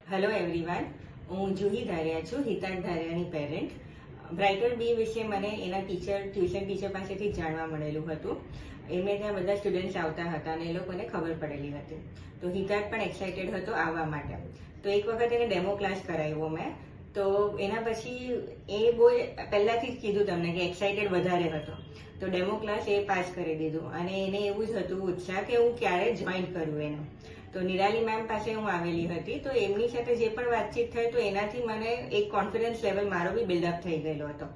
Hello everyone, હું જુહી ધારિયા છું, હિતાર્થ ધારિયાની parent. Brighter બી વિશે મને એના ટ્યુશન ટીચર પાસેથી જાણવા મળેલું હતું. એમને ત્યાં બધા સ્ટુડન્ટ્સ આવતા હતા અને એ લોકોને ખબર પડેલી હતી. તો હિતાર્થ પણ એક્સાઇટેડ હતો આવવા માટે. તો એક વખત એને ડેમો ક્લાસ કરાવ્યો મેં. તો એના પછી એ બહુ પહેલાથી જ કીધું તમને કે એક્સાઇટેડ વધારે હતો. તો ડેમો ક્લાસ એ પાસ કરી દીધું અને એને એવું જ હતું ઉત્સાહ કે હું ક્યારે જોઈન કરું એને. તો નિરાલી મેમ પાસે હું આવેલી હતી, તો એમની સાથે જે પણ વાતચીત થઈ તો એનાથી મને એક કોન્ફિડન્સ લેવલ મારો બી બિલ્ડઅપ થઈ ગયેલો હતો.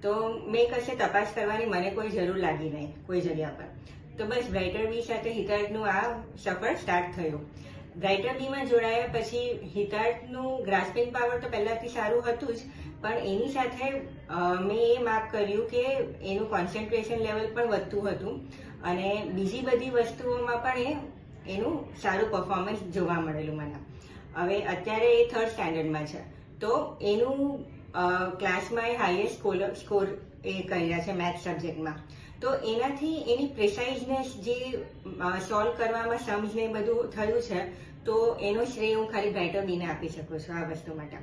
તો મેં કશે તપાસ કરવાની મને કોઈ જરૂર લાગી નહીં કોઈ જગ્યા પર. તો બસ બ્રાઇટર બી સાથે હિતાર્થનું આ સફર સ્ટાર્ટ થયું. બ્રાઇટર બીમાં જોડાયા પછી હિતાર્થનું ગ્રાસ્પિંગ પાવર તો પહેલાથી સારું હતું જ, પણ એની સાથે મેં એ માર્ક કર્યું કે એનું કોન્સન્ટ્રેશન લેવલ પણ વધતું હતું અને બીજી બધી વસ્તુઓમાં પણ એનું સારું પરફોર્મન્સ જોવા મળેલું મને. હવે અત્યારે એ 3rd સ્ટેન્ડર્ડમાં છે, તો એનું ક્લાસમાં એ હાઈએસ્ટ સ્કોર એ કર્યા છે મેથ્સ સબ્જેક્ટમાં. તો એનાથી એની પ્રિસાઇઝનેસ જે સોલ્વ કરવામાં સમજ ને બધું થયું છે, તો એનો શ્રેય હું ખાલી બ્રાઇટર બીને આપી શકું છું આ વસ્તુ માટે.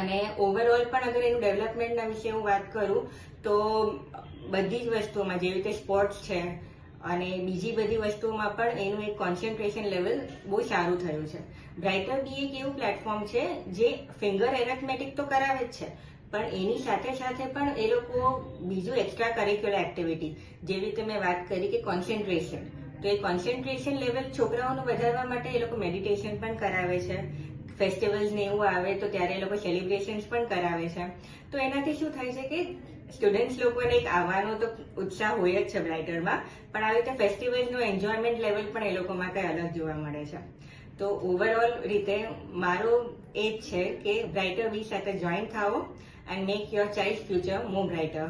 અને ઓવરઓલ પણ અગર એનું ડેવલપમેન્ટના વિશે હું વાત કરું તો બધી જ વસ્તુઓમાં જેવી રીતે સ્પોર્ટ્સ છે અને બીજી બધી વસ્તુઓમાં પણ એનું એક કોન્સન્ટ્રેશન લેવલ બહુ સારું થયું છે. બ્રાઇટર બી એક એવું પ્લેટફોર્મ છે જે ફિંગર એરેથમેટિક તો કરાવે જ છે, પણ એની સાથે સાથે પણ એ લોકો બીજું એક્સ્ટ્રા કરિક્યુલર એક્ટિવિટી જેવી રીતે મેં વાત કરી કે કોન્સન્ટ્રેશન, તો એ કોન્સન્ટ્રેશન લેવલ છોકરાઓનું વધારવા માટે એ લોકો મેડિટેશન પણ કરાવે છે. ફેસ્ટિવલ્સ ને એવું આવે તો ત્યારે એ લોકો સેલિબ્રેશન્સ પણ કરાવે છે. તો એનાથી શું થાય છે કે સ્ટુડન્ટ્સ લોકોને એક આવવાનો તો ઉત્સાહ હોય જ છે બ્રાઇટરમાં, પણ આવી રીતે ફેસ્ટિવલ્સનું એન્જોયમેન્ટ લેવલ પણ એ લોકોમાં કંઈ અલગ જોવા મળે છે. તો ઓવરઓલ રીતે મારો એ જ છે કે બ્રાઇટર બી સાથે જોઈન થાઓ and make your child future more brighter.